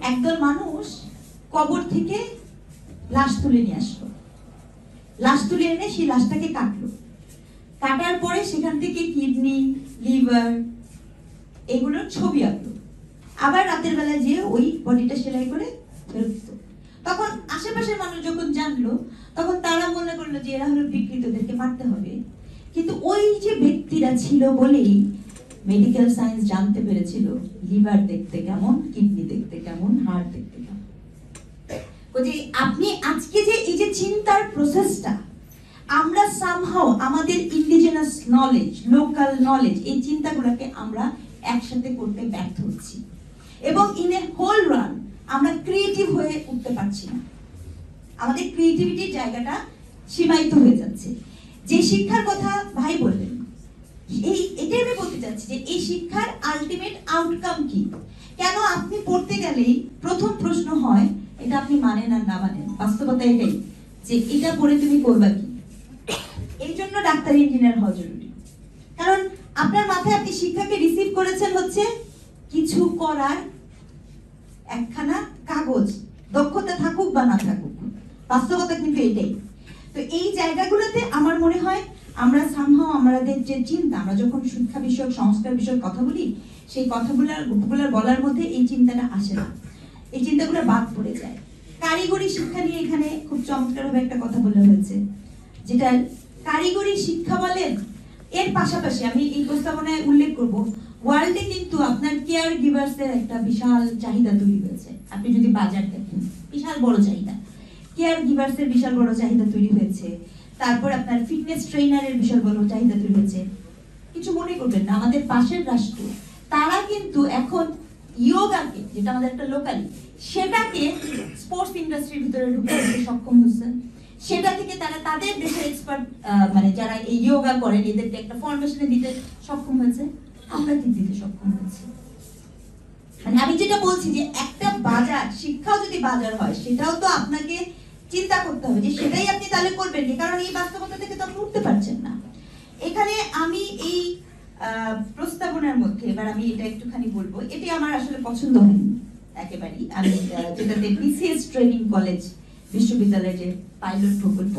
একদল মানুষ কবর থেকে লাশ তুলে নিয়ে আসলো, লাশ তুলে এনে সেই লাশটাকে কাটলো, কাটার পরে সেখান থেকে কিডনি, লিভার এগুলোর ছবি আঁকলো, আবার রাতের বেলা যেয়ে ওই বডিটা সেলাই করে ফেরত দিত। তখন আশেপাশের মানুষ যখন জানলো তখন তারা মনে করলো যে এরা হলো বিকৃতদেরকে মারতে হবে। কিন্তু ওই যে ব্যক্তিরা ছিল বলেই মেডিকেল সায়েন্স জানতে পেরেছিল লিভার দেখতে কেমন, কিডনি দেখতে কেমন, হার্ট দেখতে কেমন। আপনি আজকে যে এই যে চিন্তার প্রসেসটা আমরা সামহাও আমাদের ইন্ডিজিনাস নলেজ, লোকাল নলেজ, এই চিন্তাগুলোকে আমরা একসাথে করতে ব্যর্থ হচ্ছি এবং ইন এ হোল রান আমরা ক্রিয়েটিভ হয়ে উঠতে পারছি না। আমাদের ক্রিয়েটিভিটির জায়গাটা সীমায়িত হয়ে যাচ্ছে। যে শিক্ষার কথা ভাই বললেন, এটাই আমি বলতে চাচ্ছি যে এই শিক্ষার আলটিমেট আউটকাম কি। কেন আপনি পড়তে গেলেই প্রথম প্রশ্ন হয় এটা আপনি মানেন আর না মানেন। বাস্তবতা এটাই যে এটা পড়ে তুমি করবা কি। এই জন্য ডাক্তার, ইঞ্জিনিয়ার হওয়া জরুরি। কারণ আপনার মাথায় আপনি শিক্ষাকে রিসিভ করেছেন হচ্ছে কিছু করার একখানা কাগজ, দক্ষতা থাকুক বা না থাকুক, বাস্তবতা কিন্তু এটাই। তো এই জায়গাগুলোতে আমার মনে হয় আমরা সামহাও আমাদের যে চিন্তা, আমরা যখন শিক্ষা বিষয়ক, সংস্কার বিষয়ক কথা বলি, সেই কথাগুলোর বলার মধ্যে এই চিন্তাটা আসে না, এই চিন্তাগুলো বাদ পড়ে যায়। কারিগরি শিক্ষা নিয়ে এখানে খুব চমৎকারভাবে একটা কথা বলা হয়েছে, যেটা কারিগরি শিক্ষা বলেন। এর পাশাপাশি আমি এই প্রস্তাবনায় উল্লেখ করব, ওয়ার্ল্ডে কিন্তু আপনার কেয়ার গিভার্সের একটা বিশাল চাহিদা তৈরি হয়েছে। আপনি যদি বাজার দেখেন, বিশাল বড় চাহিদা, কেয়ার গিভার্সের বিশাল বড় চাহিদা তৈরি হয়েছে। তারপর আপনার ফিটনেস ট্রেনারের বিশাল বড় চাহিদা তৈরি হয়েছে। কিছু মনে করবেন না, আমাদের পাশের রাষ্ট্র তারা কিন্তু এখন ইয়োগাকে, যেটা আমাদের একটা লোকালি, সেটাকে স্পোর্টস ইন্ডাস্ট্রির ভিতরে ঢুকতে সক্ষম হচ্ছে। সেটা থেকে তারা তাদের দেশের এক্সপার্ট, মানে যারা এই ইয়োগা করেন, এদেরকে একটা ফরমেশনে দিতে সক্ষম হয়েছে। আমরা কি দিতে সক্ষম হয়েছি? মানে আমি যেটা বলছি যে একটা বাজার, শিক্ষাও যদি বাজার হয়, সেটাও তো আপনাকে চিন্তা করতে হবে যে সেটাই আপনি তাহলে করবেন, কারণ এই বাস্তবতা থেকে তো আপনি উঠতে পারছেন না। এখানে আমি এই প্রস্তাবনার মধ্যে এবার আমি এটা একটুখানি বলবো, এটি আমার আসলে পছন্দ হয়নি একেবারেই। আমি যেটাতে বিসিএস ট্রেনিং কলেজ বিশ্ববিদ্যালয়ের যে পাইলট প্রকল্প,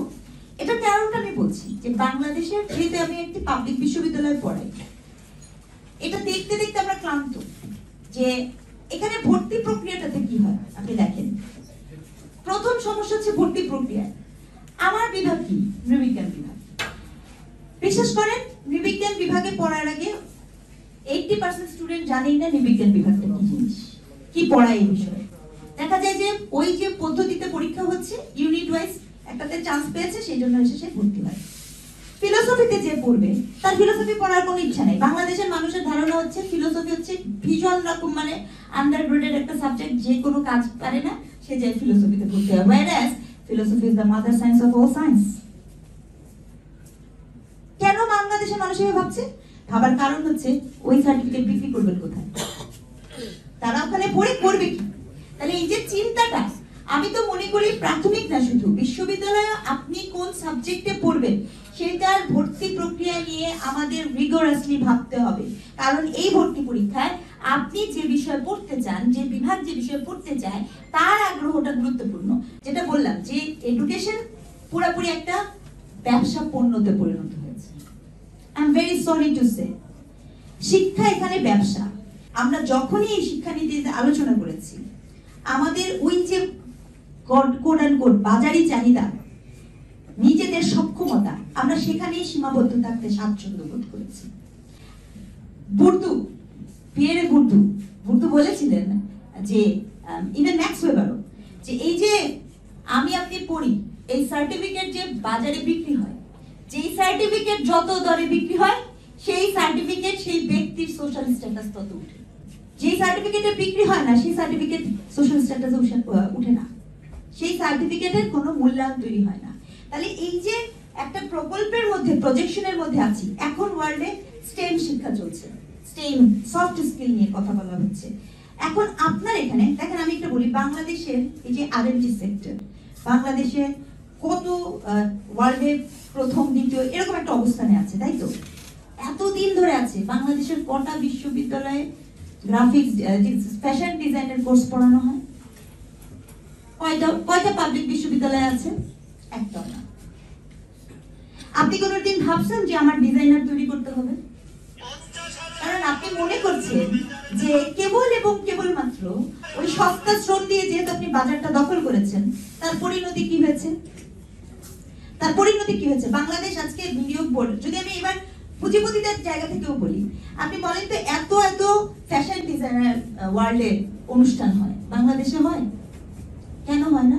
এটা কারণটা আমি বলছি যে বাংলাদেশের, যেহেতু আমি একটি পাবলিক বিশ্ববিদ্যালয়ে পড়াই, এটা দেখতে দেখতে আমরা ক্লান্ত যে এখানে ভর্তি প্রক্রিয়াটাতে কি হয়। আপনি দেখেন, প্রথম সমস্যা হচ্ছে ভর্তি প্রক্রিয়া। আমার বিভাগ কি? নৃবিজ্ঞান বিভাগ। বিশেষ করেন নৃবিজ্ঞান বিভাগে পড়ার আগে 80% স্টুডেন্ট জানেই না নৃবিজ্ঞান বিভাগটা কি জিনিস, কি পড়ায় এই বিষয়ে। দেখা যায় যে ওই যে পদ্ধতিতে পরীক্ষা হচ্ছে, ইউনিট ওয়াইজ একটাতে চান্স পেয়েছে, সেই জন্য এসে সে ভর্তি হয়। ফিলোসফিতে যে পড়বে, তার ফিলোসফি পড়ার কোনো ইচ্ছা নেই। বাংলাদেশের মানুষের ধারণা হচ্ছে ফিলোসফি হচ্ছে ভীষণ রকম মানে আন্ডারগ্রেডেড একটা সাবজেক্ট, যে কোনো কাজ পারে না সে যায় ফিলোসফিতে পড়তে হয়। whereas philosophy is the mother science of all science. কেন বাংলাদেশের মানুষ এভাবে ভাবছে? ভাবার কারণ হচ্ছে ওই সার্টিফিকেট বিক্রি করবেন কোথায়, তারা ওখানে পড়ে করবে কি। তাহলে এই যে চিন্তাটা, আমি তো মনে করি প্রাথমিক না, শুধু বিশ্ববিদ্যালয়ে আপনি কোন সাবজেক্টে পড়বেন সেটার ভর্তি প্রক্রিয়া নিয়ে আমাদের রিগোরাসলি ভাবতে হবে। কারণ এই ভর্তি পরীক্ষায় আপনি যে বিষয় পড়তে চান, যে বিভাগ যে বিষয় পড়তে চায়, তার আগ্রহটা গুরুত্বপূর্ণ। যেটা বললাম যে এডুকেশন পুরোপুরি একটা ব্যবসা পণ্যতে পরিণত হয়েছে। I am very sorry to say, শিক্ষা এখানে ব্যবসা। আমরা যখনই এই শিক্ষানীতিতে আলোচনা করেছি, আমাদের ওই যে কোড অ্যান্ড কোড বাজারি চাহিদা, নিজেদের সক্ষমতা, আমরা সেখানেই সীমাবদ্ধ থাকতে স্বাচ্ছন্দ্য বোধ করেছি। বুর্দু, পিয়েরে বুর্দু বলেছিলেন যে ইভেন ম্যাক্স ওয়েবারও, যে এই যে আমি আপনি পড়ি, এই সার্টিফিকেট যে বাজারে বিক্রি হয়, যেই সার্টিফিকেট যত দরে বিক্রি হয়, সেই সার্টিফিকেট সেই ব্যক্তির সোশ্যাল স্ট্যাটাস তত উঠে। যেই সার্টিফিকেটে বিক্রি হয় না, সেই সার্টিফিকেট সোশ্যাল স্ট্যাটাস উঠে না, সেই সার্টিফিকেটের কোনো মূল্যায়ন তৈরি হয় না। তাহলে এই যে একটা প্রকল্পের মধ্যে, প্রজেকশনের মধ্যে আছি, এখন ওয়ার্ল্ডে স্টেম শিক্ষা চলছে, স্টেম সফট স্কিল নিয়ে কথা বলা হচ্ছে। এখন আপনার এখানে দেখেন, আমি একটু বলি, বাংলাদেশের এই যে আরএনডি সেক্টর, বাংলাদেশে কত ওয়ার্ল্ডে প্রথম, দ্বিতীয় এরকম একটা অবস্থানে আছে, তাই তো? এতদিন ধরে আছে। বাংলাদেশের কটা বিশ্ববিদ্যালয়ে গ্রাফিক্স, ফ্যাশন ডিজাইনের কোর্স পড়ানো হয়? কয়টা কয়টা পাবলিক বিশ্ববিদ্যালয় আছে? একটাও না। আপনি কোনোদিন ভাবছেন যে আমার ডিজাইনার তৈরি করতে হবে? কারণ আপনি মনে করছেন যে কেবল এবং কেবলমাত্র ওই সস্তা শ্রম দিয়ে যেহেতু আপনি বাজারটা দখল করেছেন, তার পরিণতি কি হয়েছে? তার পরিণতি কি হয়েছে? বাংলাদেশ আজকে বিনিয়োগ বোর্ড, যদি আমি এবার পুঁজিপতিদের জায়গা থেকেও বলি, আপনি বলেন তো এত এত ফ্যাশন ডিজাইনার ওয়ার্ল্ডে অনুষ্ঠান হয়, বাংলাদেশে হয়? কেন হয় না?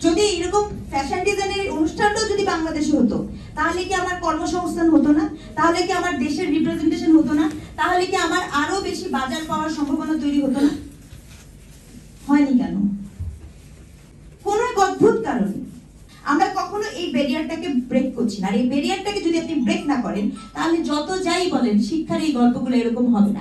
যদি এরকম ফ্যাশন ডিজাইনের অনুষ্ঠানটাও যদি বাংলাদেশে হতো, তাহলে কি আমার কর্মসংস্থান হতো না? তাহলে কি আমার দেশের রিপ্রেজেন্টেশন হতো না? তাহলে কি আমার আরো বেশি বাজার পাওয়ার সম্ভাবনা তৈরি হতো না? হয়নি কেন? কোন এক অদ্ভুত কারণে আমরা কখনো এই ব্যারিয়ারটাকে ব্রেক করছি না। আর এই ব্যারিয়ারটাকে যদি আপনি ব্রেক না করেন, তাহলে যত যাই বলেন শিক্ষার এই গল্পগুলো এরকম হবে না।